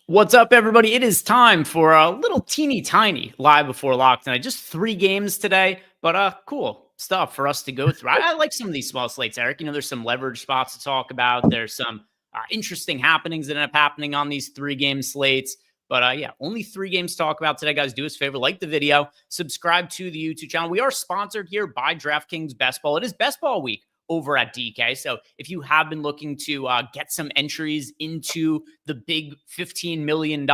What's up, everybody? It is time for a little teeny tiny live before lock tonight. Just 3 games today, but cool stuff for us to go through. I like some of these small slates, Eric. You know, there's some leverage spots to talk about. There's some interesting happenings that end up happening on these 3-game slates. But yeah, only 3 games to talk about today, guys. Do us a favor, like the video, subscribe to the YouTube channel. We are sponsored here by DraftKings Best Ball. It is Best Ball week over at DK. So if you have been looking to get some entries into the big $15 million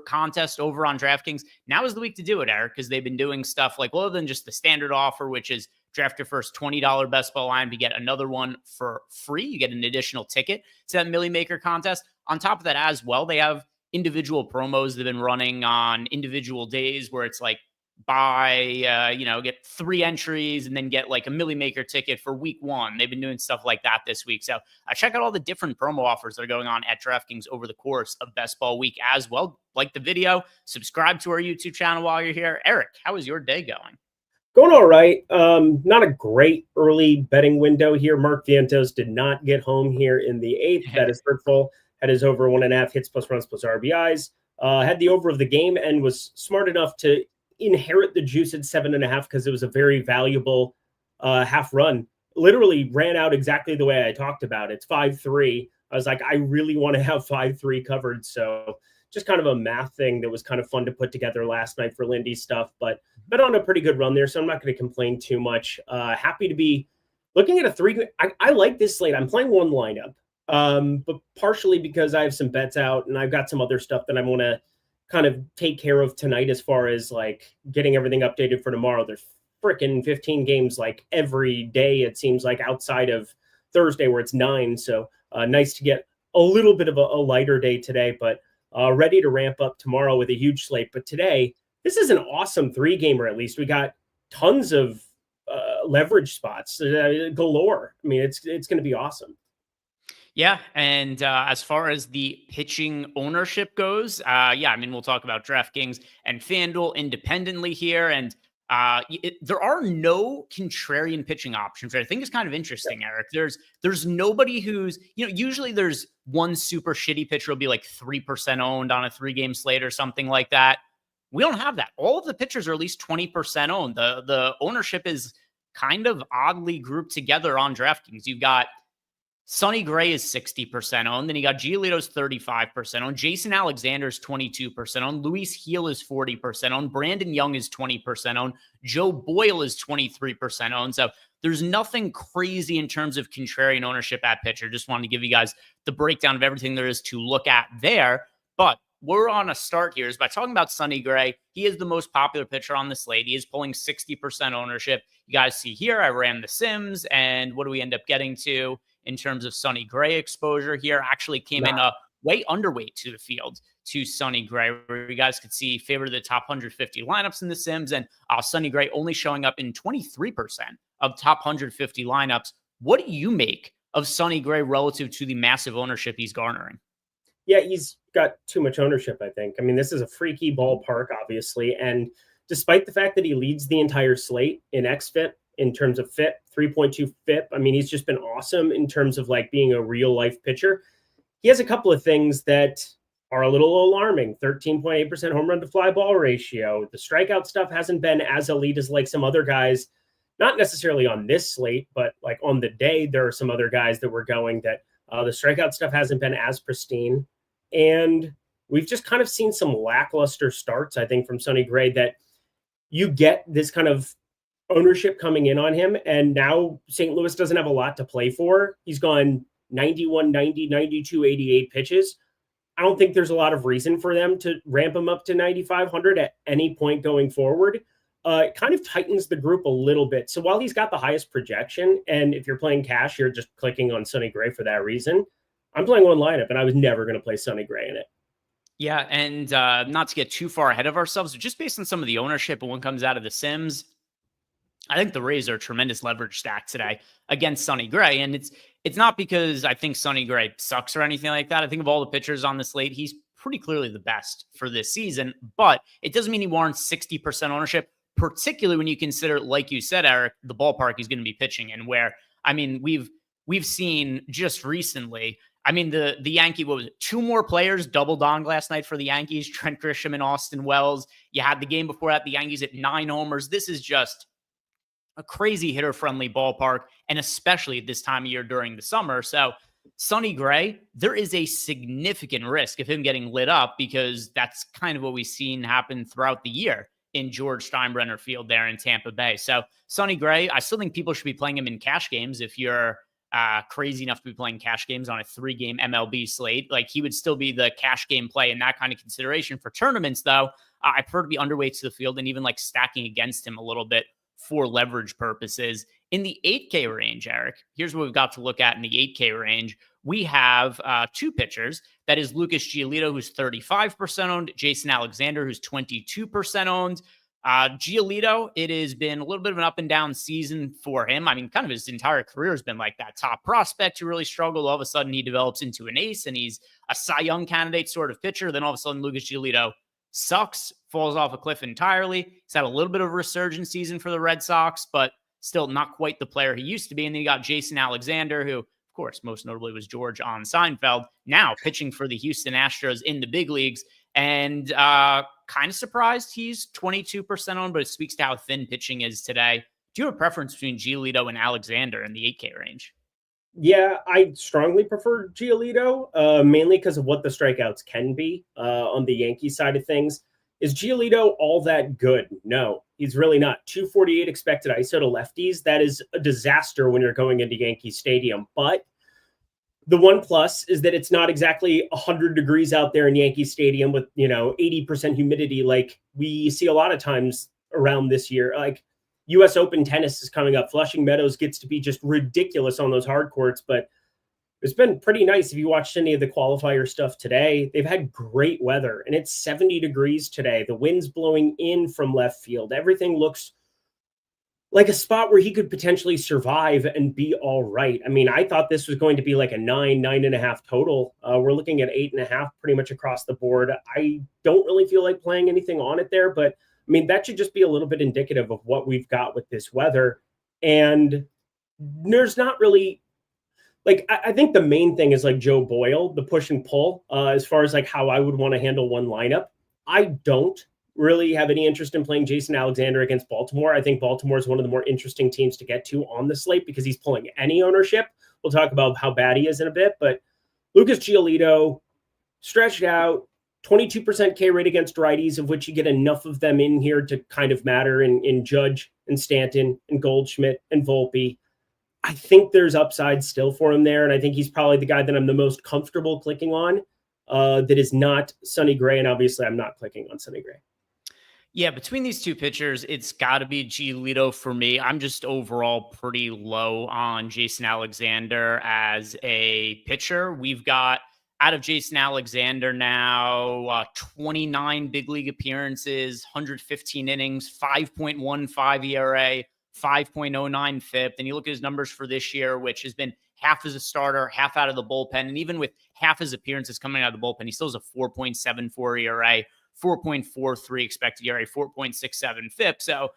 contest over on DraftKings, now is the week to do it, Eric, because they've been doing stuff like, other than just the standard offer, which is draft your first $20 best ball line, you get another one for free. You get an additional ticket to that Millie Maker contest. On top of that as well, they have individual promos they've been running on individual days where it's like, get 3 entries and then get like a Millie Maker ticket for week 1. They've been doing stuff like that this week. So check out all the different promo offers that are going on at DraftKings over the course of Best Ball week as well. Like the video, subscribe to our YouTube channel while you're here. Eric, how is your day going? Going all right. Not a great early betting window here. Mark Vientos did not get home here in the 8th. That is hurtful. Had his over 1.5 hits plus runs plus RBIs. Had the over of the game and was smart enough to inherit the juice at 7.5 because it was a very valuable half run. Literally ran out exactly the way I talked about. It's 5-3. I was like, I really want to have 5-3 covered. So just kind of a math thing that was kind of fun to put together last night for Lindy stuff, but been on a pretty good run there. So I'm not going to complain too much. Happy to be looking at a 3. I like this slate. I'm playing one lineup, but partially because I have some bets out and I've got some other stuff that I want to kind of take care of tonight as far as like getting everything updated for tomorrow. There's freaking 15 games like every day, it seems like, outside of Thursday where it's 9. So nice to get a little bit of a lighter day today, but ready to ramp up tomorrow with a huge slate. But today, this is an awesome 3-gamer. At least we got tons of leverage spots galore. I mean, it's going to be awesome. Yeah, and as far as the pitching ownership goes, we'll talk about DraftKings and FanDuel independently here, and there are no contrarian pitching options, which I think is kind of interesting, Eric. There's nobody who's, usually there's one super shitty pitcher will be like 3% owned on a 3-game slate or something like that. We don't have that. All of the pitchers are at least 20% owned. The ownership is kind of oddly grouped together on DraftKings. You've got Sonny Gray is 60% owned. Then you got Giolito's 35% owned. Jason Alexander's 22% owned. Luis Gil is 40% owned. Brandon Young is 20% owned. Joe Boyle is 23% owned. So there's nothing crazy in terms of contrarian ownership at pitcher. Just wanted to give you guys the breakdown of everything there is to look at there. But we're on a start here is by talking about Sonny Gray. He is the most popular pitcher on the slate. He is pulling 60% ownership. You guys see here, I ran the Sims, and what do we end up getting to in terms of Sonny Gray exposure here? Actually came in way underweight to the field to Sonny Gray, where you guys could see favored the top 150 lineups in the Sims, and Sonny Gray only showing up in 23% of top 150 lineups. What do you make of Sonny Gray relative to the massive ownership he's garnering? Yeah, he's got too much ownership, I think. I mean, this is a freaky ballpark, obviously, and despite the fact that he leads the entire slate in XFIP, in terms of FIP, 3.2 FIP. I mean, he's just been awesome in terms of like being a real life pitcher. He has a couple of things that are a little alarming. 13.8% home run to fly ball ratio. The strikeout stuff hasn't been as elite as like some other guys, not necessarily on this slate, but like on the day, there are some other guys that were going that the strikeout stuff hasn't been as pristine. And we've just kind of seen some lackluster starts, I think, from Sonny Gray, that you get this kind of ownership coming in on him, and now St. Louis doesn't have a lot to play for. He's gone 91, 90, 92, 88 pitches. I don't think there's a lot of reason for them to ramp him up to 9,500 at any point going forward. It kind of tightens the group a little bit. So while he's got the highest projection, and if you're playing cash, you're just clicking on Sonny Gray for that reason, I'm playing one lineup, and I was never going to play Sonny Gray in it. Yeah, and not to get too far ahead of ourselves, but just based on some of the ownership and what comes out of the Sims, I think the Rays are a tremendous leverage stack today against Sonny Gray. And it's not because I think Sonny Gray sucks or anything like that. I think of all the pitchers on the slate, he's pretty clearly the best for this season, but it doesn't mean he warrants 60% ownership, particularly when you consider, like you said, Eric, the ballpark he's going to be pitching in, where, I mean, we've seen just recently I mean, the Yankee, what was it? Two more players double donged last night for the Yankees, Trent Grisham and Austin Wells. You had the game before that, the Yankees at 9 homers. This is just a crazy hitter-friendly ballpark, and especially at this time of year during the summer. So Sonny Gray, there is a significant risk of him getting lit up because that's kind of what we've seen happen throughout the year in George Steinbrenner Field there in Tampa Bay. So Sonny Gray, I still think people should be playing him in cash games if you're crazy enough to be playing cash games on a 3-game MLB slate. Like, he would still be the cash game play in that kind of consideration. For tournaments, though, I prefer to be underweight to the field and even like stacking against him a little bit for leverage purposes. In the 8K range, Eric, here's what we've got to look at in the 8K range. We have two pitchers. That is Lucas Giolito, who's 35% owned, Jason Alexander, who's 22% owned. Giolito, it has been a little bit of an up and down season for him. I mean, kind of his entire career has been like that top prospect who really struggled. All of a sudden, he develops into an ace, and he's a Cy Young candidate sort of pitcher. Then all of a sudden, Lucas Giolito sucks, falls off a cliff entirely. He's had a little bit of a resurgent season for the Red Sox, but still not quite the player he used to be. And then you got Jason Alexander, who, of course, most notably was George on Seinfeld, now pitching for the Houston Astros in the big leagues. And kind of surprised he's 22% owned, but it speaks to how thin pitching is today. Do you have a preference between Giolito and Alexander in the 8K range? Yeah, I strongly prefer Giolito, mainly because of what the strikeouts can be on the Yankee side of things. Is Giolito all that good? No, he's really not. 248 expected ISO to lefties. That is a disaster when you're going into Yankee Stadium. But the one plus is that it's not exactly 100 degrees out there in Yankee Stadium with, 80% humidity like we see a lot of times around this year. Like, U.S. Open tennis is coming up. Flushing Meadows gets to be just ridiculous on those hard courts, but it's been pretty nice. If you watched any of the qualifier stuff today, they've had great weather, and it's 70 degrees today. The wind's blowing in from left field. Everything looks like a spot where he could potentially survive and be all right. I mean, I thought this was going to be like a 9.5 total. We're looking at 8.5 pretty much across the board. I don't really feel like playing anything on it there, but I mean, that should just be a little bit indicative of what we've got with this weather. And there's not really, like, I think the main thing is like Joe Boyle, the push and pull, as far as like how I would want to handle one lineup. I don't really have any interest in playing Jason Alexander against Baltimore. I think Baltimore is one of the more interesting teams to get to on the slate because he's pulling any ownership. We'll talk about how bad he is in a bit, but Lucas Giolito stretched out, 22% K rate against righties, of which you get enough of them in here to kind of matter in Judge and Stanton and Goldschmidt and Volpe. I think there's upside still for him there, and I think he's probably the guy that I'm the most comfortable clicking on that is not Sonny Gray, and obviously I'm not clicking on Sonny Gray. Yeah, between these two pitchers, it's got to be Giolito for me. I'm just overall pretty low on Jason Alexander as a pitcher. We've got, out of Jason Alexander now, 29 big league appearances, 115 innings, 5.15 ERA, 5.09 FIP. Then you look at his numbers for this year, which has been half as a starter, half out of the bullpen. And even with half his appearances coming out of the bullpen, he still has a 4.74 ERA. 4.43 expected ERA, 4.67 FIP. So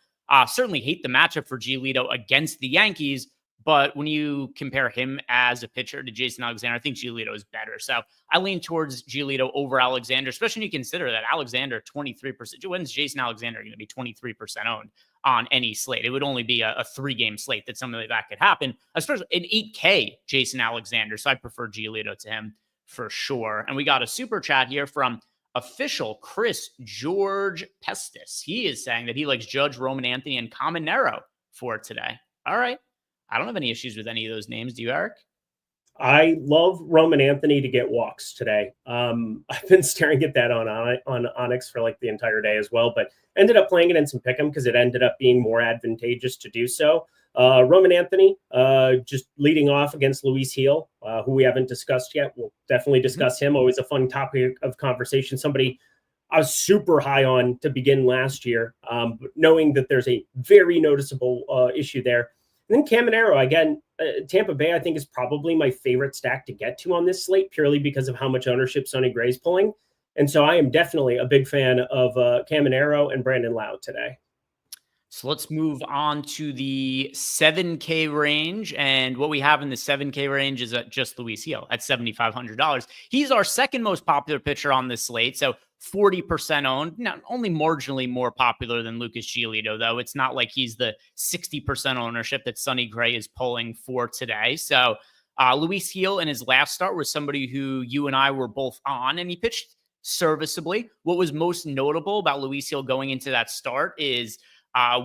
certainly hate the matchup for Giolito against the Yankees. But when you compare him as a pitcher to Jason Alexander, I think Giolito is better. So I lean towards Giolito over Alexander, especially when you consider that Alexander 23%. When's Jason Alexander going to be 23% owned on any slate? It would only be a 3-game slate that something like that could happen, especially an 8K Jason Alexander. So I prefer Giolito to him for sure. And we got a super chat here from official Chris George Pestis. He is saying that he likes Judge, Roman Anthony, and Caminero for today. All right. I don't have any issues with any of those names. Do you, Eric? I love Roman Anthony to get walks today. I've been staring at that on Onyx for like the entire day as well, but ended up playing it in some pick'em because it ended up being more advantageous to do so. Roman Anthony, just leading off against Luis Gil, who we haven't discussed yet. We'll definitely discuss him. Always a fun topic of conversation. Somebody I was super high on to begin last year, but knowing that there's a very noticeable issue there. And then Caminero, again, Tampa Bay, I think, is probably my favorite stack to get to on this slate, purely because of how much ownership Sonny Gray's pulling. And so I am definitely a big fan of Caminero and Brandon Lau today. So let's move on to the 7K range. And what we have in the 7K range is just Luis Gil at $7,500. He's our second most popular pitcher on this slate. So 40% owned, not only marginally more popular than Lucas Giolito, though. It's not like he's the 60% ownership that Sonny Gray is pulling for today. So Luis Gil in his last start was somebody who you and I were both on, and he pitched serviceably. What was most notable about Luis Gil going into that start is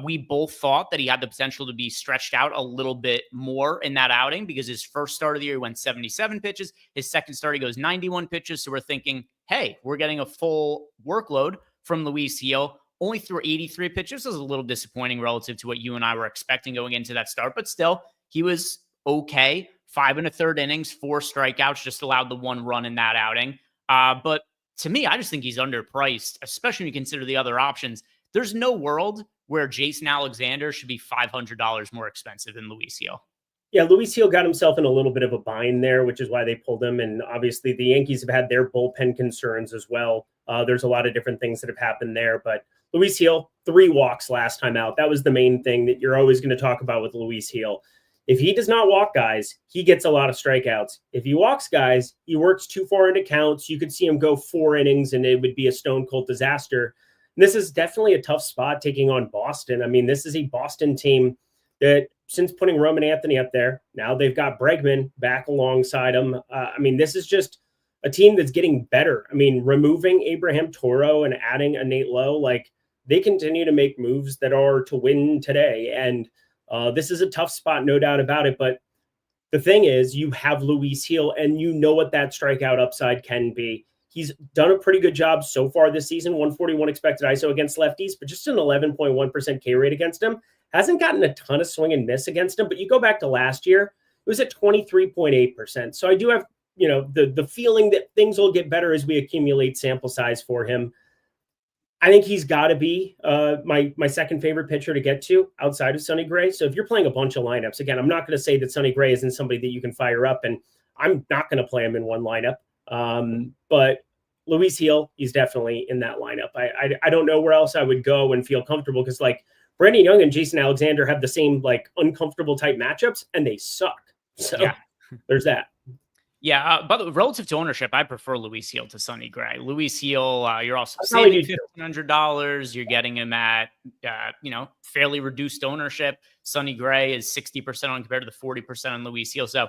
we both thought that he had the potential to be stretched out a little bit more in that outing because his first start of the year he went 77 pitches. His second start, he goes 91 pitches. So we're thinking, hey, we're getting a full workload from Luis Gil. Only threw 83 pitches. This is a little disappointing relative to what you and I were expecting going into that start, but still, he was okay. 5 1/3 innings, 4 strikeouts, just allowed the 1 run in that outing. But to me, I just think he's underpriced, especially when you consider the other options. There's no world where Jason Alexander should be $500 more expensive than Luis Gil. Yeah, Luis Gil got himself in a little bit of a bind there, which is why they pulled him. And obviously the Yankees have had their bullpen concerns as well. There's a lot of different things that have happened there. But Luis Gil, 3 walks last time out. That was the main thing that you're always going to talk about with Luis Gil. If he does not walk guys, he gets a lot of strikeouts. If he walks guys, he works too far into counts. You could see him go 4 innings and it would be a stone cold disaster. And this is definitely a tough spot taking on Boston. I mean, this is a Boston team that since putting Roman Anthony up there, now they've got Bregman back alongside him. I mean, this is just a team that's getting better. I mean, removing Abraham Toro and adding a Nate Lowe, like they continue to make moves that are to win today. And this is a tough spot, no doubt about it. But the thing is, you have Luis Gil, and you know what that strikeout upside can be. He's done a pretty good job so far this season, 141 expected ISO against lefties, but just an 11.1% K rate against him. Hasn't gotten a ton of swing and miss against him, but you go back to last year, it was at 23.8%. So I do have, the feeling that things will get better as we accumulate sample size for him. I think he's got to be my second favorite pitcher to get to outside of Sonny Gray. So if you're playing a bunch of lineups, again, I'm not going to say that Sonny Gray isn't somebody that you can fire up, and I'm not going to play him in one lineup. But Luis Gil, he's definitely in that lineup. I don't know where else I would go and feel comfortable because like Brandon Young and Jason Alexander have the same like uncomfortable type matchups and they suck. So yeah. There's that. Yeah, but relative to ownership, I prefer Luis Gil to Sonny Gray. Luis Gil, you're also saving $1,500. You're getting him at, fairly reduced ownership. Sonny Gray is 60% on compared to the 40% on Luis Gil. So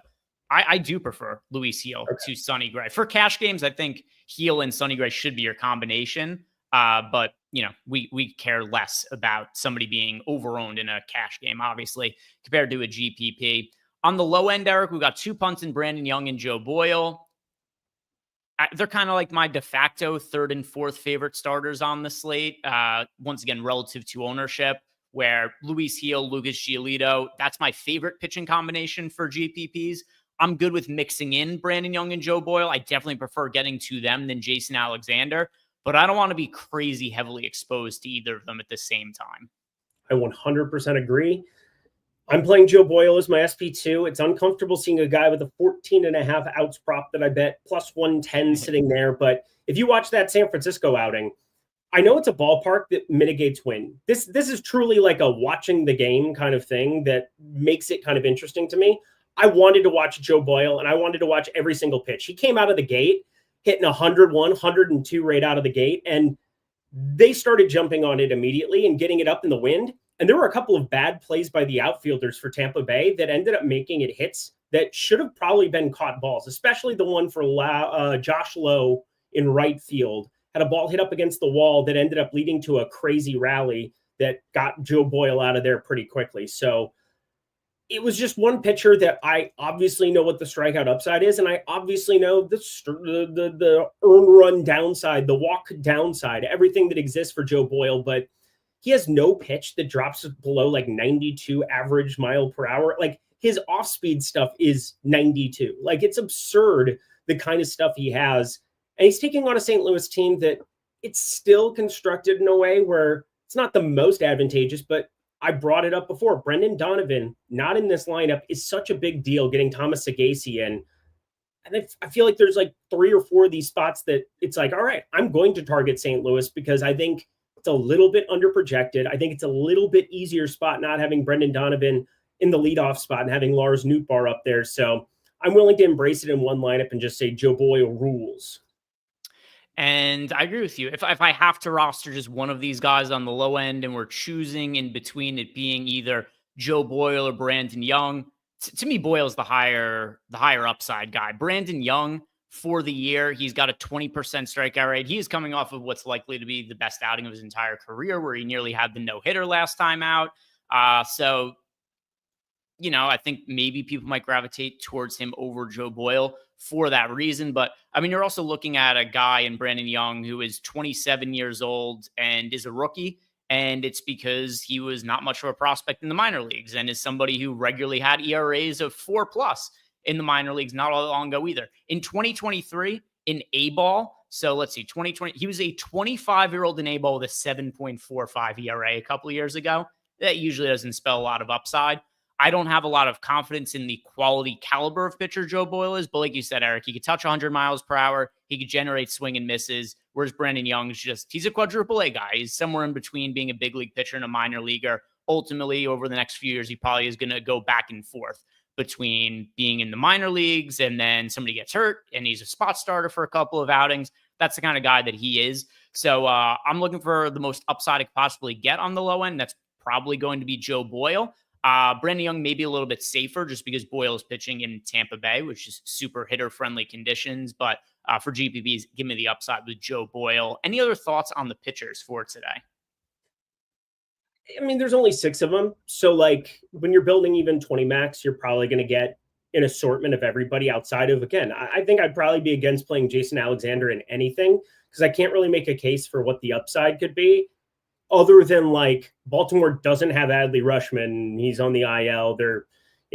I do prefer Luis Gil to Sonny Gray. For cash games, I think Gil and Sonny Gray should be your combination. But, we care less about somebody being over-owned in a cash game, obviously, compared to a GPP. On the low end, Eric, we got 2 punts in Brandon Young and Joe Boyle. They're kind of like my de facto 3rd and 4th favorite starters on the slate. Once again, relative to ownership, where Luis Gil, Lucas Giolito, that's my favorite pitching combination for GPPs. I'm good with mixing in Brandon Young and Joe Boyle. I definitely prefer getting to them than Jason Alexander, but I don't want to be crazy heavily exposed to either of them at the same time. I 100% agree. I'm playing Joe Boyle as my SP2. It's uncomfortable seeing a guy with a 14.5 outs prop that I bet plus 110 sitting there. But if you watch that San Francisco outing, I know it's a ballpark that mitigates win. This is truly like a watching the game kind of thing that makes it kind of interesting to me. I wanted to watch Joe Boyle, and I wanted to watch every single pitch. He came out of the gate, hitting 101, 102 right out of the gate, and they started jumping on it immediately and getting it up in the wind. And there were a couple of bad plays by the outfielders for Tampa Bay that ended up making it hits that should have probably been caught balls, especially the one for Josh Lowe in right field. Had a ball hit up against the wall that ended up leading to a crazy rally that got Joe Boyle out of there pretty quickly. So it was just one pitcher that I obviously know what the strikeout upside is, and I obviously know the earn run downside, the walk downside, everything that exists for Joe Boyle, but he has no pitch that drops below like 92 average mile per hour. Like his off-speed stuff is 92. Like it's absurd the kind of stuff he has. And he's taking on a St. Louis team that it's still constructed in a way where it's not the most advantageous, but I brought it up before. Brendan Donovan, not in this lineup, is such a big deal getting Thomas Sagasi in. And I feel like there's like 3 or 4 of these spots that it's like, all right, I'm going to target St. Louis because I think It's a little bit underprojected. I think it's a little bit easier spot not having Brendan Donovan in the leadoff spot and having Lars Nootbaar up there. So I'm willing to embrace it in one lineup and just say Joe Boyle rules. And I agree with you. If I have to roster just one of these guys on the low end and we're choosing in between it being either Joe Boyle or Brandon Young, to me, Boyle's the higher upside guy. Brandon Young, for the year, he's got a 20% strikeout rate. He is coming off of what's likely to be the best outing of his entire career, where he nearly had the no-hitter last time out. So, I think maybe people might gravitate towards him over Joe Boyle for that reason. But I mean, you're also looking at a guy in Brandon Young who is 27 years old and is a rookie. And it's because he was not much of a prospect in the minor leagues and is somebody who regularly had ERAs of 4+ in the minor leagues not all that long ago either. In 2023, in A-ball, so let's see, 2020, he was a 25-year-old in A-ball with a 7.45 ERA a couple of years ago. That usually doesn't spell a lot of upside. I don't have a lot of confidence in the quality caliber of pitcher Joe Boyle is, but like you said, Eric, he could touch 100 miles per hour. He could generate swing and misses, whereas Brandon Young's he's a quadruple A guy. He's somewhere in between being a big league pitcher and a minor leaguer. Ultimately, over the next few years, he probably is going to go back and forth between being in the minor leagues and then somebody gets hurt and he's a spot starter for a couple of outings. That's the kind of guy that he is. So I'm looking for the most upside I could possibly get on the low end. That's probably going to be Joe Boyle. Brandon Young may be a little bit safer just because Boyle is pitching in Tampa Bay, which is super hitter-friendly conditions. But for GPPs, give me the upside with Joe Boyle. Any other thoughts on the pitchers for today? I mean, there's only 6 of them. So, like, when you're building even 20 max, you're probably going to get an assortment of everybody outside of, again, I think I'd probably be against playing Jason Alexander in anything because I can't really make a case for what the upside could be. Other than like Baltimore doesn't have Adley Rutschman. He's on the IL. They're,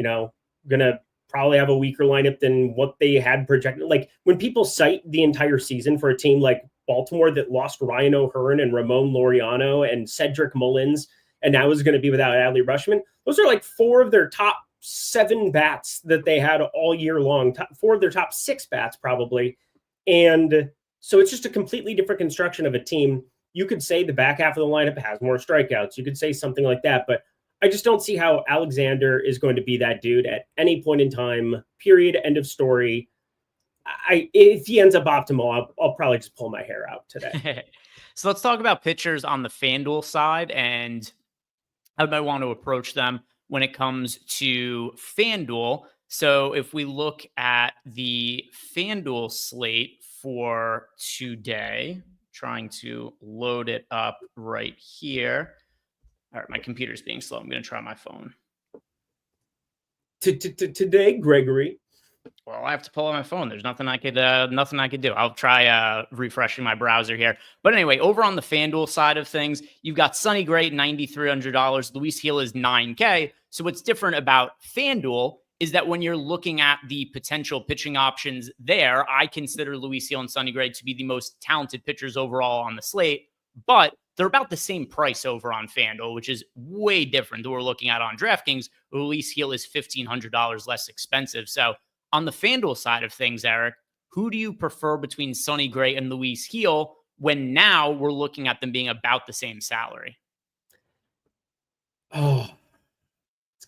going to probably have a weaker lineup than what they had projected. Like when people cite the entire season for a team like Baltimore that lost Ryan O'Hearn and Ramon Laureano and Cedric Mullins, and now is going to be without Adley Rutschman. Those are like 4 of their top 7 bats that they had all year long, 4 of their top 6 bats probably. And so it's just a completely different construction of a team. You could say the back half of the lineup has more strikeouts. You could say something like that, but I just don't see how Alexander is going to be that dude at any point in time, period, end of story. If he ends up optimal, I'll probably just pull my hair out today. So let's talk about pitchers on the FanDuel side and how I might want to approach them when it comes to FanDuel. So if we look at the FanDuel slate for today, trying to load it up right here. All right, my computer's being slow. I'm going to try my phone. Today, Gregory. Well, I have to pull out my phone. There's nothing I could do. I'll try refreshing my browser here. But anyway, over on the FanDuel side of things, you've got Sonny Gray, $9,300. Luis Gil is $9K. So what's different about FanDuel is that when you're looking at the potential pitching options there, I consider Luis Gil and Sonny Gray to be the most talented pitchers overall on the slate, but they're about the same price over on FanDuel, which is way different than we're looking at on DraftKings. Luis Gil is $1,500 less expensive. So on the FanDuel side of things, Eric, who do you prefer between Sonny Gray and Luis Gil when now we're looking at them being about the same salary? Oh,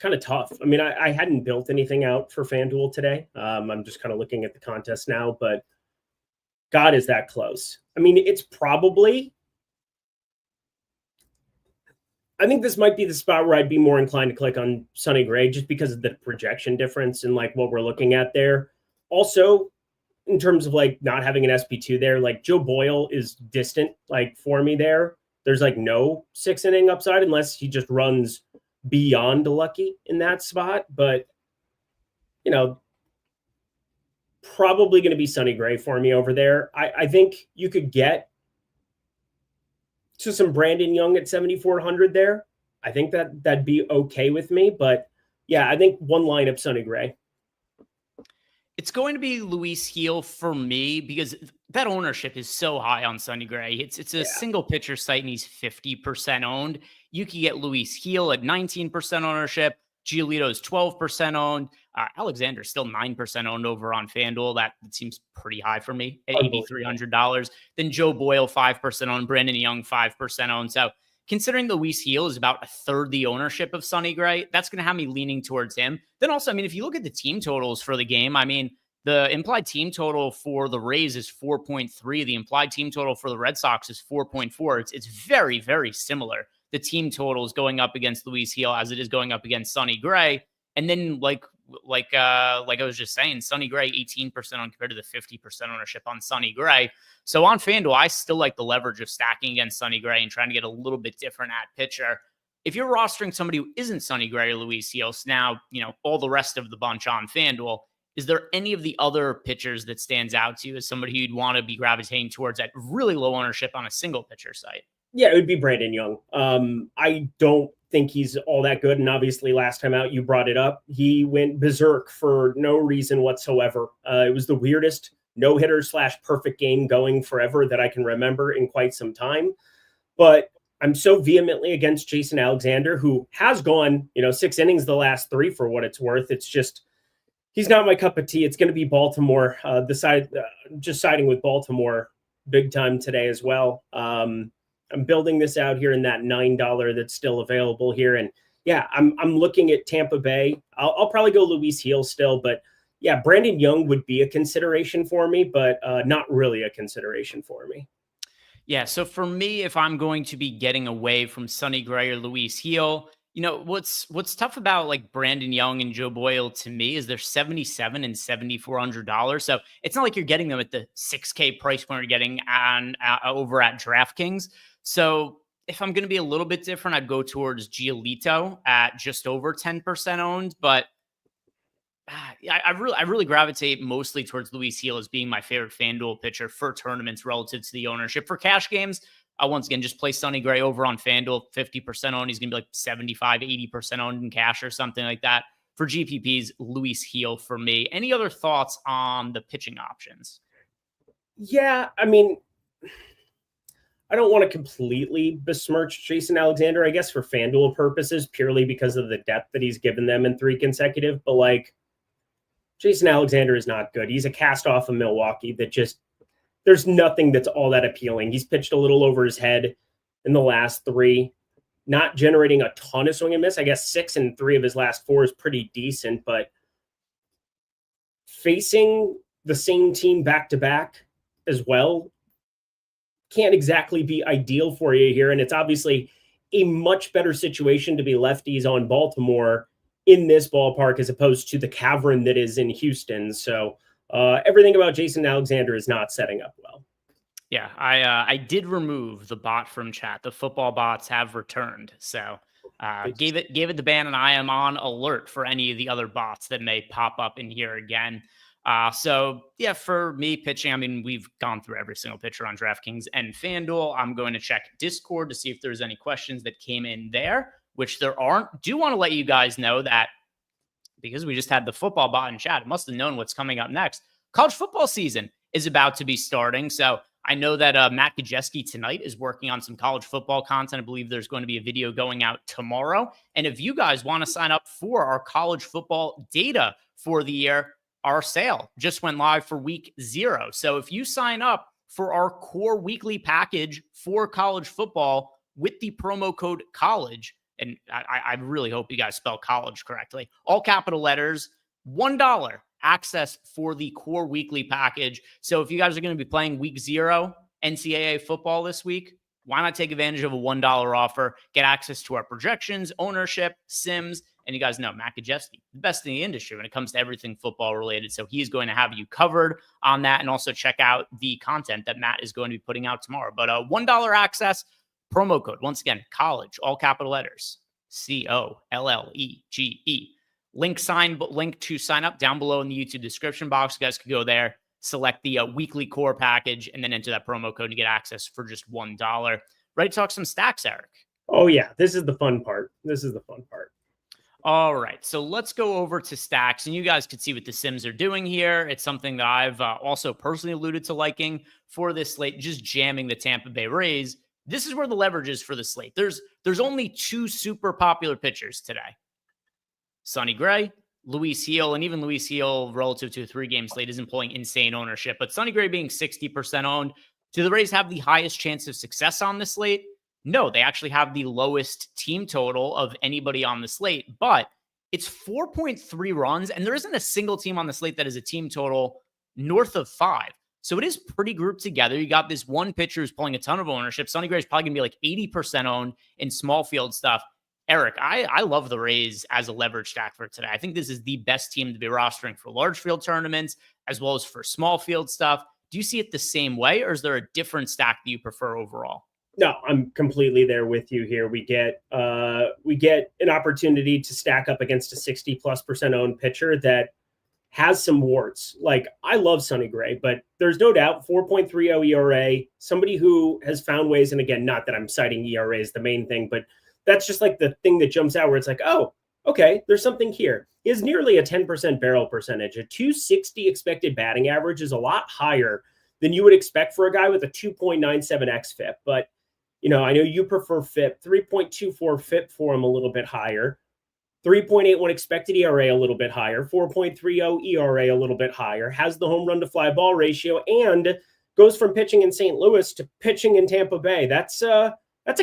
kind of tough. I mean, I hadn't built anything out for FanDuel today. I'm just kind of looking at the contest now, but God, is that close? I mean, it's probably, I think this might be the spot where I'd be more inclined to click on Sonny Gray just because of the projection difference and like what we're looking at there. Also, in terms of like not having an SP2 there, like Joe Boyle is distant, like for me there. There's like no 6-inning upside unless he just runs beyond lucky in that spot, but probably going to be Sonny Gray for me over there. I think you could get to some Brandon Young at 7,400 there. I think that'd be okay with me, but yeah, I think one lineup Sonny Gray. It's going to be Luis Gil for me because that ownership is so high on Sonny Gray. It's a single pitcher site and he's 50% owned. You can get Luis Gil at 19% ownership. Giolito's 12% owned. Alexander's still 9% owned over on FanDuel. That seems pretty high for me at $8,300. Then Joe Boyle, 5% owned. Brandon Young, 5% owned. So considering Luis Gil is about a third the ownership of Sonny Gray, that's going to have me leaning towards him. Then also, I mean, if you look at the team totals for the game, I mean, the implied team total for the Rays is 4.3. The implied team total for the Red Sox is 4.4. It's very, very similar. The team total is going up against Luis Gil as it is going up against Sonny Gray. And then like I was just saying, Sonny Gray 18% on compared to the 50% ownership on Sonny Gray. So on FanDuel, I still like the leverage of stacking against Sonny Gray and trying to get a little bit different at pitcher. If you're rostering somebody who isn't Sonny Gray or Luis Gil, so now, all the rest of the bunch on FanDuel, is there any of the other pitchers that stands out to you as somebody you'd want to be gravitating towards at really low ownership on a single pitcher site? Yeah, it would be Brandon Young. I don't think he's all that good. And obviously last time out, you brought it up. He went berserk for no reason whatsoever. It was the weirdest no-hitter / perfect game going forever that I can remember in quite some time. But I'm so vehemently against Jason Alexander, who has gone, 6 innings the last 3 for what it's worth. It's just, he's not my cup of tea. It's going to be Baltimore. Just siding with Baltimore big time today as well. I'm building this out here in that $9 that's still available here. And yeah, I'm looking at Tampa Bay. I'll probably go Luis Gil still, but yeah, Brandon Young would be a consideration for me, but not really a consideration for me. Yeah, so for me, if I'm going to be getting away from Sonny Gray or Luis Gil, what's tough about like Brandon Young and Joe Boyle to me is they're $77 and $7,400. So it's not like you're getting them at the $6K price point you're getting on over at DraftKings. So if I'm going to be a little bit different, I'd go towards Giolito at just over 10% owned. But I really gravitate mostly towards Luis Gil as being my favorite FanDuel pitcher for tournaments relative to the ownership. For cash games, once again, just play Sonny Gray over on FanDuel, 50% owned. He's going to be like 75, 80% owned in cash or something like that. For GPPs, Luis Gil for me. Any other thoughts on the pitching options? Yeah, I mean, I don't want to completely besmirch Jason Alexander, I guess, for FanDuel purposes, purely because of the depth that he's given them in 3 consecutive. But like, Jason Alexander is not good. He's a cast off of Milwaukee that just, there's nothing that's all that appealing. He's pitched a little over his head in the last 3, not generating a ton of swing and miss. I guess 6 and 3 of his last 4 is pretty decent, but facing the same team back to back as well can't exactly be ideal for you here. And it's obviously a much better situation to be lefties on Baltimore in this ballpark as opposed to the cavern that is in Houston. So everything about Jason Alexander is not setting up well. Yeah, I did remove the bot from chat. The football bots have returned. So gave it the ban, and I am on alert for any of the other bots that may pop up in here again. So yeah, for me pitching, I mean, we've gone through every single pitcher on DraftKings and FanDuel. I'm going to check Discord to see if there's any questions that came in there, which there aren't. Do want to let you guys know that because we just had the football bot in chat, it must have known what's coming up next. College football season is about to be starting. So I know that Matt Gajewski tonight is working on some college football content. I believe there's going to be a video going out tomorrow. And if you guys want to sign up for our college football data for the year, our sale just went live for week 0. So if you sign up for our core weekly package for college football with the promo code college, and I really hope you guys spell college correctly, all capital letters, $1 access for the core weekly package. So if you guys are going to be playing week 0 NCAA football this week, why not take advantage of a $1 offer, get access to our projections, ownership, sims, and you guys know Matt Gajewski, the best in the industry when it comes to everything football related. So he's going to have you covered on that, and also check out the content that Matt is going to be putting out tomorrow. But $1 access, promo code, once again, college, all capital letters, COLLEGE. Link to sign up down below in the YouTube description box. You guys can go there, select the weekly core package, and then enter that promo code to get access for just $1. Ready to talk some stacks, Eric? Oh yeah, this is the fun part. All right, so let's go over to stacks, and you guys can see what the Sims are doing here. It's something that I've also personally alluded to liking for this slate, just jamming the Tampa Bay Rays. This is where the leverage is for the slate. There's only 2 super popular pitchers today. Sonny Gray, Luis Heel, and even Luis Heel relative to a 3-game slate isn't pulling insane ownership. But Sonny Gray being 60% owned, do the Rays have the highest chance of success on the slate? No, they actually have the lowest team total of anybody on the slate, but it's 4.3 runs, and there isn't a single team on the slate that is a team total north of 5. So it is pretty grouped together. You got this one pitcher who's pulling a ton of ownership. Sonny Gray is probably going to be like 80% owned in small field stuff. Eric, I love the Rays as a leverage stack for today. I think this is the best team to be rostering for large field tournaments as well as for small field stuff. Do you see it the same way, or is there a different stack that you prefer overall? No, I'm completely there with you here. We get an opportunity to stack up against a 60+% owned pitcher that has some warts. Like, I love Sonny Gray, but there's no doubt 4.30 ERA, somebody who has found ways, and again, not that I'm citing ERA as the main thing, but that's just like the thing that jumps out where it's like, oh, okay, there's something here. He has nearly a 10% barrel percentage. A 260 expected batting average is a lot higher than you would expect for a guy with a 2.97 xFIP. But, I know you prefer FIP. 3.24 FIP for him a little bit higher. 3.81 expected ERA a little bit higher. 4.30 ERA a little bit higher. Has the home run to fly ball ratio and goes from pitching in St. Louis to pitching in Tampa Bay. That's a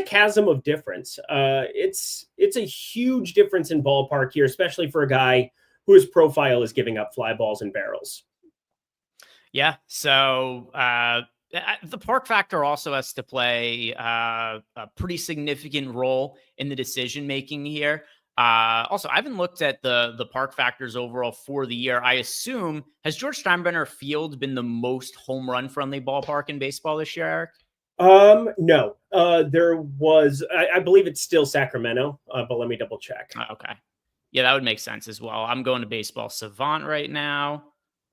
chasm of difference. It's a huge difference in ballpark here, especially for a guy whose profile is giving up fly balls and barrels. Yeah. So the park factor also has to play a pretty significant role in the decision making here. Also, I haven't looked at the park factors overall for the year. I assume, has George Steinbrenner Field been the most home run friendly ballpark in baseball this year, Eric? No, there was, I believe it's still Sacramento, but let me double check. Okay. Yeah, that would make sense as well. I'm going to Baseball Savant right now.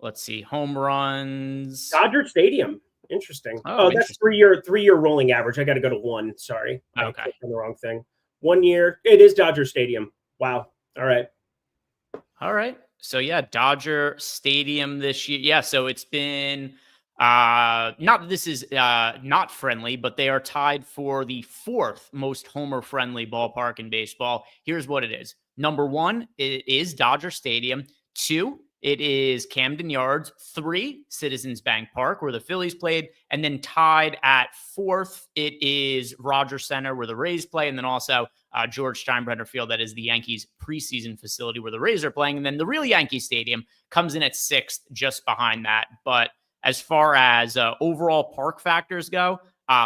Let's see. Home runs. Dodger Stadium. Interesting. Oh, that's three-year rolling average. I got to go to 1. Sorry. Okay. I clicked on the wrong thing. 1 year. It is Dodger Stadium. Wow. All right. So yeah, Dodger Stadium this year. Yeah. So it's been, not that this is not friendly, but they are tied for the 4th most homer friendly ballpark in baseball. Here's what it is. Number 1, it is Dodger Stadium. 2, it is Camden Yards. 3, Citizens Bank Park, where the Phillies played. And then tied at 4th, it is Rogers Center, where the Rays play. And then also George Steinbrenner Field, that is the Yankees preseason facility where the Rays are playing. And then the real Yankee Stadium comes in at 6th, just behind that. But as far as overall park factors go,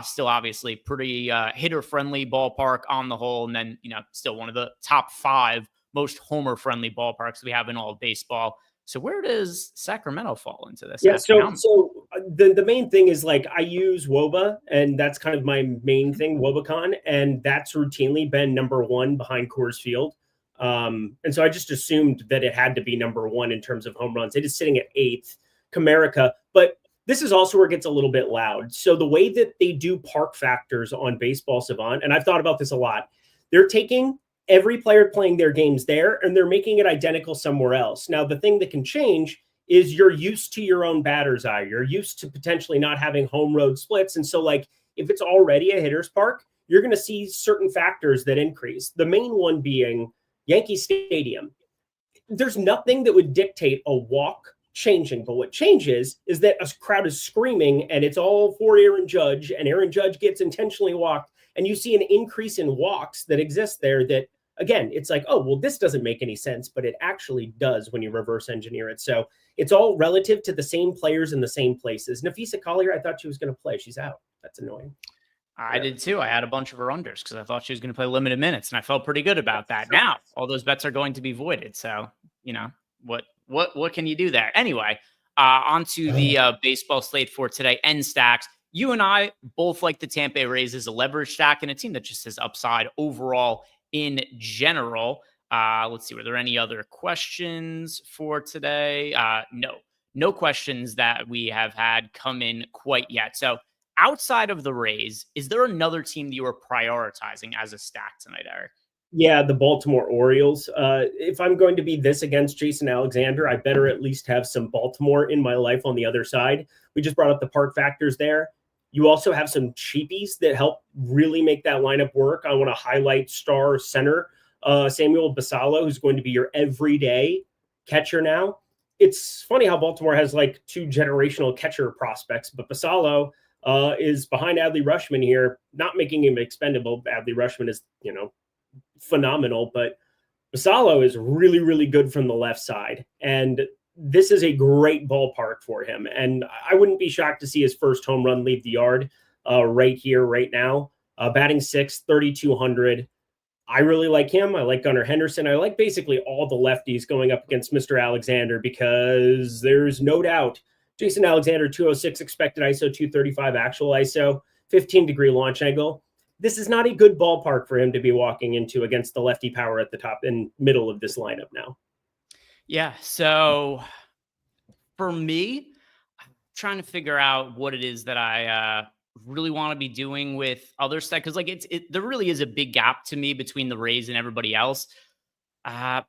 still obviously pretty hitter-friendly ballpark on the whole. And then, still one of the top 5 most homer-friendly ballparks we have in all of baseball. So where does Sacramento fall into this? Yeah, so the main thing is, like, I use WOBA, and that's kind of my main thing, WOBACon, and that's routinely been number 1 behind Coors Field. And so I just assumed that it had to be number 1 in terms of home runs. It is sitting at 8th, Comerica, but this is also where it gets a little bit loud. So the way that they do park factors on Baseball Savant, and I've thought about this a lot, they're taking every player playing their games there, and they're making it identical somewhere else. Now, the thing that can change is you're used to your own batter's eye. You're used to potentially not having home road splits. And so, like, if it's already a hitter's park, you're going to see certain factors that increase. The main one being Yankee Stadium. There's nothing that would dictate a walk changing, but what changes is that a crowd is screaming and it's all for Aaron Judge, and Aaron Judge gets intentionally walked, and you see an increase in walks that exist there that, again, it's like, oh, well, this doesn't make any sense, but it actually does when you reverse engineer it. So it's all relative to the same players in the same places. Nafisa Collier, I thought she was going to play. She's out. That's annoying. I did too. I had a bunch of her unders because I thought she was going to play limited minutes, and I felt pretty good about that. Now, all those bets are going to be voided. So, what can you do there? Anyway, onto the baseball slate for today and stacks. You and I both like the Tampa Bay Rays as a leverage stack and a team that just has upside overall in general. Let's see, were there any other questions for today? No questions that we have had come in quite yet. So outside of the Rays, is there another team that you are prioritizing as a stack tonight, Eric? Yeah, the Baltimore Orioles. If I'm going to be this against Jason Alexander, I better at least have some Baltimore in my life on the other side. We just brought up the park factors there. You also have some cheapies that help really make that lineup work. I want to highlight Star Center. Samuel Basallo, who's going to be your everyday catcher now. It's funny how Baltimore has like two generational catcher prospects, but Basallo is behind Adley Rutschman here, not making him expendable. Adley Rutschman is, phenomenal, but Basallo is really, really good from the left side. And this is a great ballpark for him. And I wouldn't be shocked to see his first home run leave the yard right here, right now. Batting sixth, 3,200. I really like him. I like Gunnar Henderson. I like basically all the lefties going up against Mr. Alexander because there's no doubt Jason Alexander, 206 expected ISO, 235 actual ISO, 15-degree launch angle. This is not a good ballpark for him to be walking into against the lefty power at the top and middle of this lineup now. Yeah. So for me, I'm trying to figure out what it is that I really want to be doing with other stuff. Cause like there really is a big gap to me between the Rays and everybody else. I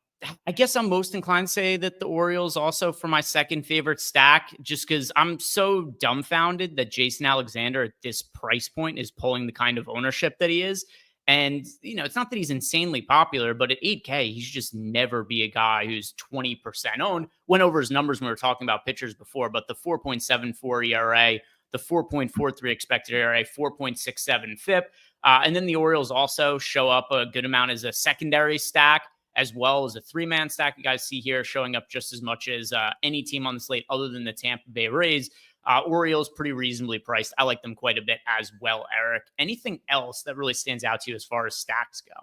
guess I'm most inclined to say that the Orioles also for my second favorite stack, just because I'm so dumbfounded that Jason Alexander at this price point is pulling the kind of ownership that he is. And, it's not that he's insanely popular, but at 8K, he's just never be a guy who's 20% owned. Went over his numbers when we were talking about pitchers before, but the 4.74 ERA, the 4.43 expected ERA, 4.67 FIP. And then the Orioles also show up a good amount as a secondary stack, as well as a three-man stack. You guys see here showing up just as much as any team on the slate other than the Tampa Bay Rays. Orioles pretty reasonably priced. I like them quite a bit as well, Eric. Anything else that really stands out to you as far as stacks go?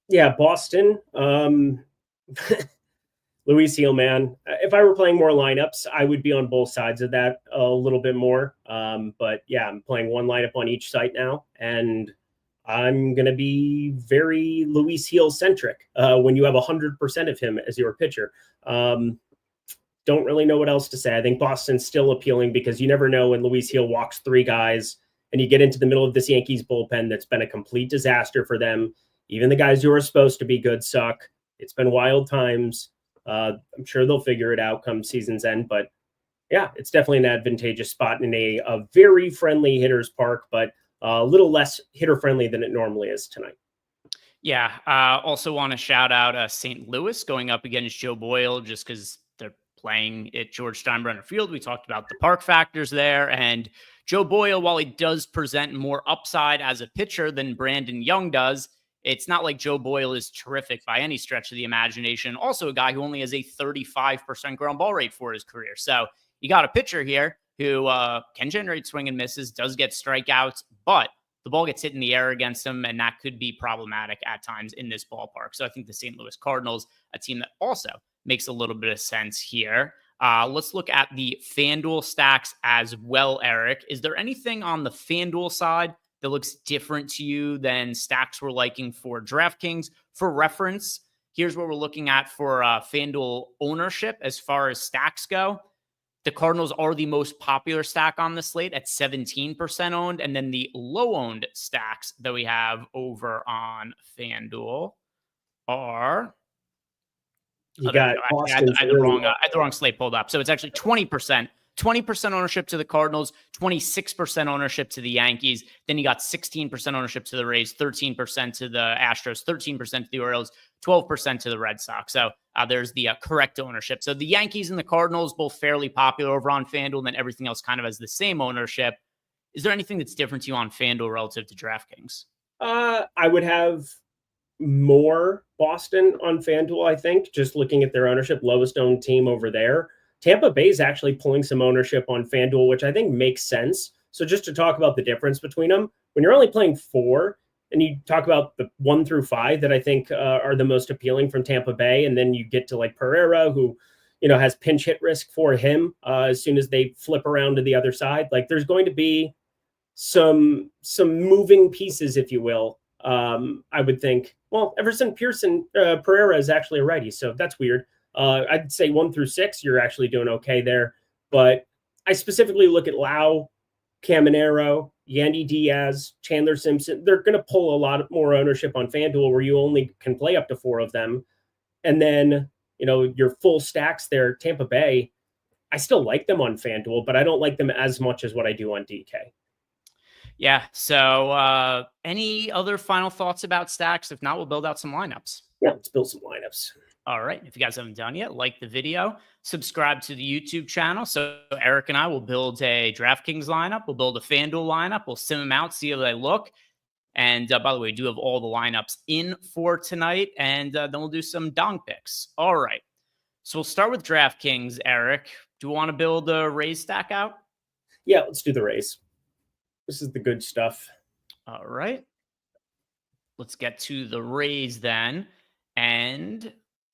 Yeah, Boston. Luis Heel, man. If I were playing more lineups, I would be on both sides of that a little bit more. But yeah, I'm playing one lineup on each site now, and I'm going to be very Luis Heel centric when you have 100% of him as your pitcher. Don't really know what else to say. I think Boston's still appealing because you never know when Luis Heel walks three guys and you get into the middle of this Yankees bullpen that's been a complete disaster for them. Even the guys who are supposed to be good suck. It's been wild times. I'm sure they'll figure it out come season's end. But yeah, it's definitely an advantageous spot in a very friendly hitter's park, but a little less hitter-friendly than it normally is tonight. Yeah. Also want to shout out St. Louis going up against Joe Boyle just because they're playing at George Steinbrenner Field. We talked about the park factors there. And Joe Boyle, while he does present more upside as a pitcher than Brandon Young does, it's not like Joe Boyle is terrific by any stretch of the imagination. Also a guy who only has a 35% ground ball rate for his career. So you got a pitcher here who can generate swing and misses, does get strikeouts, but the ball gets hit in the air against him, and that could be problematic at times in this ballpark. So I think the St. Louis Cardinals, a team that also makes a little bit of sense here. Let's look at the FanDuel stacks as well, Eric. Is there anything on the FanDuel side that looks different to you than stacks we're liking for DraftKings? For reference, here's what we're looking at for FanDuel ownership as far as stacks go. The Cardinals are the most popular stack on the slate at 17% owned. And then the low owned stacks that we have over on FanDuel are... I had the wrong slate pulled up. So it's actually 20% ownership to the Cardinals, 26% ownership to the Yankees. Then you got 16% ownership to the Rays, 13% to the Astros, 13% to the Orioles, 12% to the Red Sox. So there's the correct ownership. So the Yankees and the Cardinals, both fairly popular over on FanDuel, and then everything else kind of has the same ownership. Is there anything that's different to you on FanDuel relative to DraftKings? I would have more Boston on FanDuel, I think, just looking at their ownership, lowest owned team over there. Tampa Bay is actually pulling some ownership on FanDuel, which I think makes sense. So just to talk about the difference between them, when you're only playing four and you talk about the 1 through 5 that I think are the most appealing from Tampa Bay, and then you get to like Pereira, who, has pinch hit risk for him as soon as they flip around to the other side. Like there's going to be some moving pieces, if you will. I would think, well, Everson Pereira is actually a righty, so that's weird. I'd say 1 through 6, you're actually doing okay there. But I specifically look at Lau, Caminero, Yandy Diaz, Chandler Simpson. They're going to pull a lot more ownership on FanDuel where you only can play up to 4 of them. And then, your full stacks there, Tampa Bay, I still like them on FanDuel, but I don't like them as much as what I do on DK. Yeah. So any other final thoughts about stacks? If not, we'll build out some lineups. Yeah, let's build some lineups. All right. If you guys haven't done yet, like the video, subscribe to the YouTube channel. So Eric and I will build a DraftKings lineup. We'll build a FanDuel lineup. We'll sim them out, see how they look. And by the way, we do have all the lineups in for tonight. And then we'll do some dong picks. All right. So we'll start with DraftKings, Eric. Do you want to build a Rays stack out? Yeah, let's do the Rays. This is the good stuff. All right. Let's get to the Rays then. And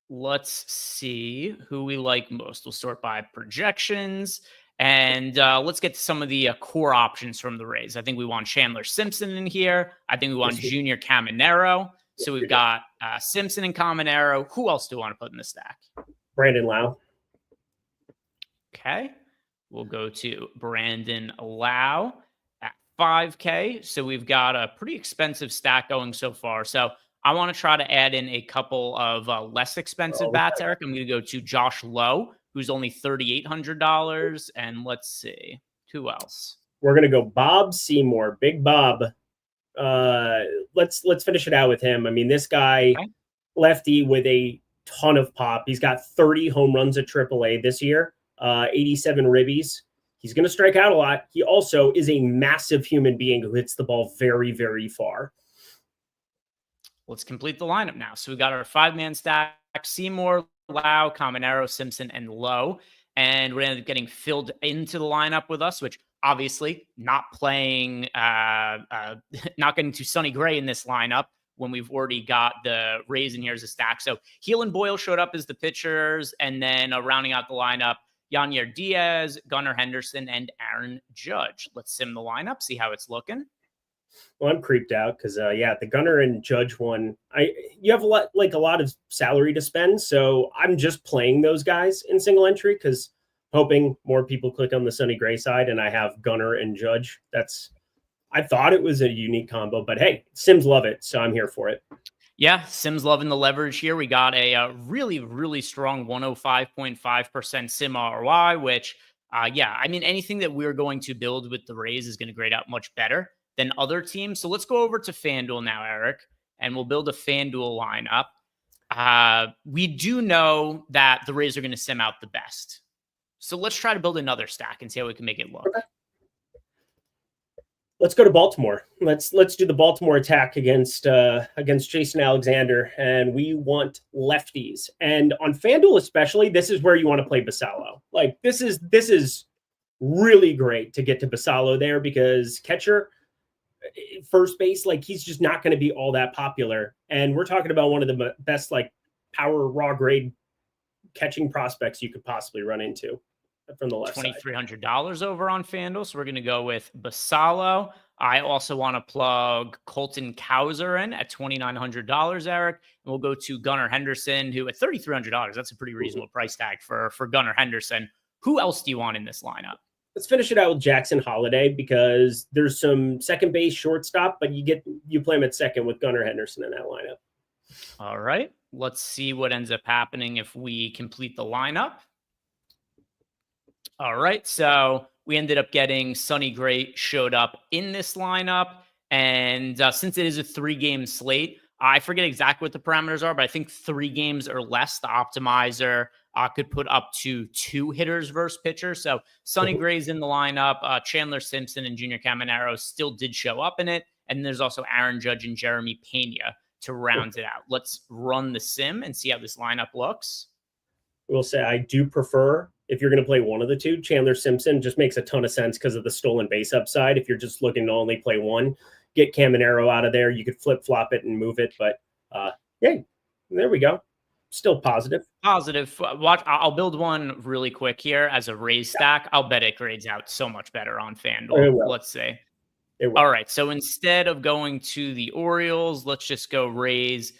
let's see who we like most. We'll sort by projections. And let's get to some of the core options from the Rays. I think we want Chandler Simpson in here. I think we want Junior Caminero. So we've got Simpson and Caminero. Who else do we want to put in the stack? Brandon Lau. Okay. We'll go to Brandon Lau at 5K. So we've got a pretty expensive stack going so far. So I want to try to add in a couple of less expensive bats, Eric. I'm going to go to Josh Lowe, who's only $3,800. And let's see, who else? We're going to go Bob Seymour, Big Bob. Let's finish it out with him. I mean, this guy, lefty with a ton of pop. He's got 30 home runs at AAA this year, 87 ribbies. He's going to strike out a lot. He also is a massive human being who hits the ball very, very far. Let's complete the lineup now. So we got our 5-man stack: Seymour, Lau, Caminero, Simpson, and Lowe. And we're going to getting filled into the lineup with us, which obviously not playing, not getting to Sonny Gray in this lineup when we've already got the Rays in here as a stack. So Heel and Boyle showed up as the pitchers, and then rounding out the lineup, Yanier Diaz, Gunnar Henderson, and Aaron Judge. Let's sim the lineup, see how it's looking. Well, I'm creeped out because, the Gunnar and Judge one, you have a lot of salary to spend. So I'm just playing those guys in single entry because hoping more people click on the Sonny Gray side, and I have Gunnar and Judge. I thought it was a unique combo, but hey, Sims love it, so I'm here for it. Yeah, Sims loving the leverage here. We got a really, really strong 105.5% Sim ROI, which, I mean, anything that we're going to build with the Rays is going to grade out much better than other teams. So let's go over to FanDuel now, Eric, and we'll build a FanDuel lineup. We do know that the Rays are going to sim out the best. So let's try to build another stack and see how we can make it look. Okay. Let's go to Baltimore. Let's do the Baltimore attack against Jason Alexander, and we want lefties. And on FanDuel especially, this is where you want to play Basallo. Like this is really great to get to Basallo there because catcher, first base, like he's just not going to be all that popular. And we're talking about one of the best like power raw grade catching prospects you could possibly run into from the left side. $2,300 over on FanDuel. So we're going to go with Basallo. I also want to plug Colton Cowser in at $2,900, Eric. And we'll go to Gunnar Henderson, who at $3,300, that's a pretty reasonable price tag for Gunnar Henderson. Who else do you want in this lineup? Let's finish it out with Jackson Holiday because there's some second base shortstop, but you play him at second with Gunnar Henderson in that lineup. All right. Let's see what ends up happening if we complete the lineup. All right. So we ended up getting Sonny Gray showed up in this lineup. And since it is a 3-game slate, I forget exactly what the parameters are, but I think 3 games or less, the optimizer could put up to 2 hitters versus pitchers. So Sonny Gray's in the lineup. Chandler Simpson and Junior Caminero still did show up in it. And there's also Aaron Judge and Jeremy Pena to round it out. Let's run the sim and see how this lineup looks. I will say I do prefer, if you're going to play one of the two, Chandler Simpson just makes a ton of sense because of the stolen base upside. If you're just looking to only play one, get Caminero out of there. You could flip-flop it and move it. But, yeah, there we go. Still positive. Positive. Watch. I'll build one really quick here as a Rays stack. I'll bet it grades out so much better on FanDuel. Let's see. All right. So instead of going to the Orioles, let's just go Rays.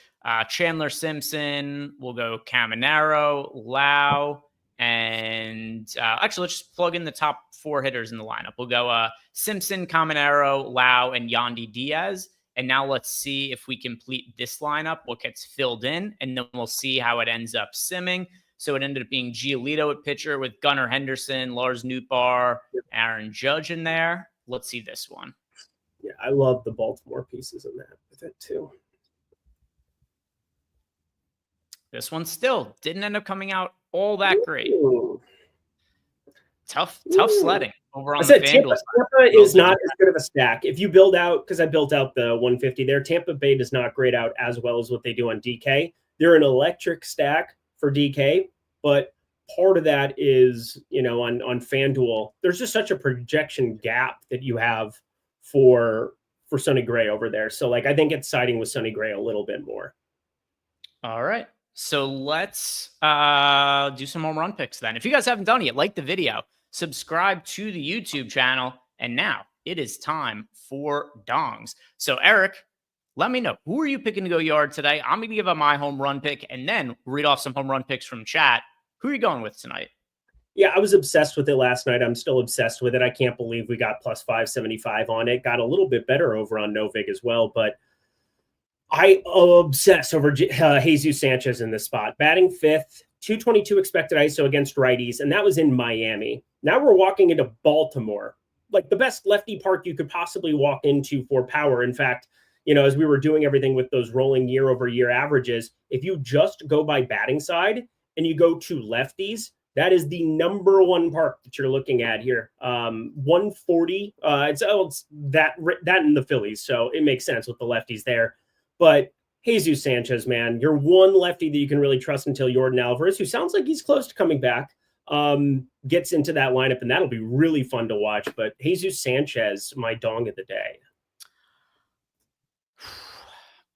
Chandler Simpson. We'll go Caminero, Lau, and actually, let's just plug in the top 4 hitters in the lineup. We'll go Simpson, Caminero, Lau, and Yandy Diaz. And now let's see if we complete this lineup, what gets filled in, and then we'll see how it ends up simming. So it ended up being Giolito at pitcher with Gunnar Henderson, Lars Nootbaar, Aaron Judge in there. Let's see this one. Yeah, I love the Baltimore pieces in that with it too. This one still didn't end up coming out all that great. Ooh. Tough sledding over on I the said FanDuel side. Tampa is not as good of a stack. If you build out, because I built out the 150 there, Tampa Bay does not grade out as well as what they do on DK. They're an electric stack for DK, but part of that is, on FanDuel, there's just such a projection gap that you have for Sonny Gray over there. So, I think it's siding with Sonny Gray a little bit more. All right. So let's do some home run picks then. If you guys haven't done it yet, like the video, subscribe to the YouTube channel, and now it is time for dongs. So Eric, let me know, who are you picking to go yard today? I'm going to give up my home run pick and then read off some home run picks from chat. Who are you going with tonight? Yeah, I was obsessed with it last night. I'm still obsessed with it. I can't believe we got plus 575 on it. Got a little bit better over on Novig as well, but I obsess over Jesus Sanchez in this spot. Batting fifth, 222 expected ISO against righties, and that was in Miami. Now we're walking into Baltimore, like the best lefty park you could possibly walk into for power. In fact, as we were doing everything with those rolling year-over-year averages, if you just go by batting side and you go to lefties, that is the number one park that you're looking at here. 140. It's that in the Phillies, so it makes sense with the lefties there. But Jesus Sanchez, man, you're one lefty that you can really trust until Yordan Alvarez, who sounds like he's close to coming back, gets into that lineup, and that'll be really fun to watch. But Jesus Sanchez, my dong of the day.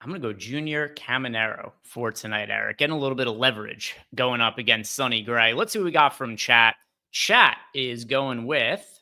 I'm going to go Junior Caminero for tonight, Eric. Getting a little bit of leverage going up against Sonny Gray. Let's see what we got from chat. Chat is going with,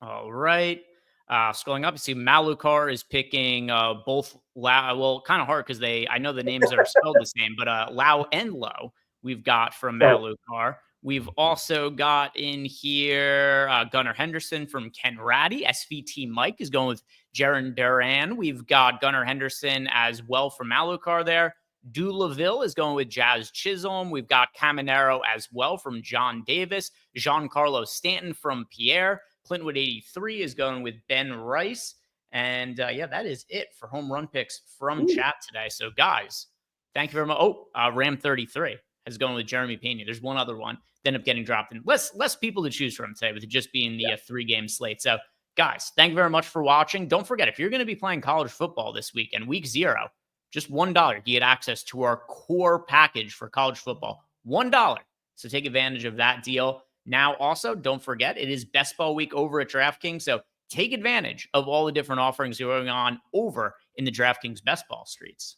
all right. Scrolling up, you see Malukar is picking both Lau. Kind of hard because I know the names are spelled the same, but Lau and Low we've got from Malukar. We've also got in here Gunnar Henderson from Ken Ratty. SVT Mike is going with Jaron Duran. We've got Gunnar Henderson as well from Malukar there. Dulaville is going with Jazz Chisholm. We've got Caminero as well from John Davis. Giancarlo Stanton from Pierre. Clintwood 83 is going with Ben Rice. And that is it for home run picks from chat today. So guys, thank you very much. Ram 33 is going with Jeremy Pena. There's one other one that ended up getting dropped in. Less people to choose from today with it just being the 3-game slate. So guys, thank you very much for watching. Don't forget, if you're going to be playing college football this week and week 0, just $1, you get access to our core package for college football. $1. So take advantage of that deal. Now, also, don't forget, it is Best Ball Week over at DraftKings, so take advantage of all the different offerings going on over in the DraftKings Best Ball streets.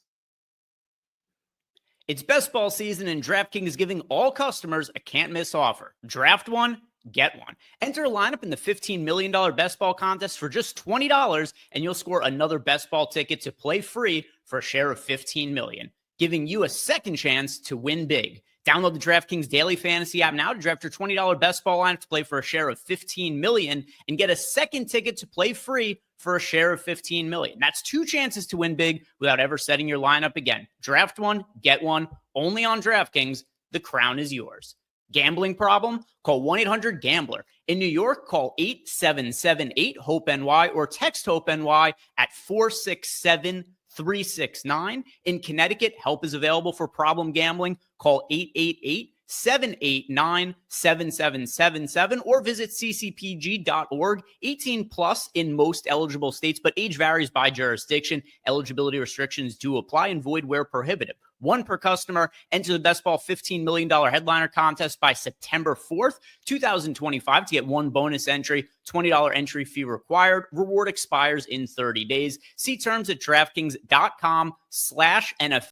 It's Best Ball season, and DraftKings is giving all customers a can't-miss offer. Draft one, get one. Enter a lineup in the $15 million Best Ball contest for just $20, and you'll score another Best Ball ticket to play free for a share of $15 million, giving you a second chance to win big. Download the DraftKings Daily Fantasy app now to draft your $20 Best Ball lineup to play for a share of $15 million and get a second ticket to play free for a share of $15 million. That's 2 chances to win big without ever setting your lineup again. Draft one, get one, only on DraftKings. The crown is yours. Gambling problem? Call 1-800-GAMBLER. In New York, call 877-8-HOPE-NY or text HOPE-NY at 467-369. In Connecticut, help is available for problem gambling. Call 888-789-7777 or visit ccpg.org. 18 plus in most eligible states, but age varies by jurisdiction. Eligibility restrictions do apply and void where prohibited. 1 per customer. Enter the Best Ball $15 million headliner contest by September 4th, 2025 to get 1 bonus entry. $20 entry fee required. Reward expires in 30 days. See terms at DraftKings.com/NFL.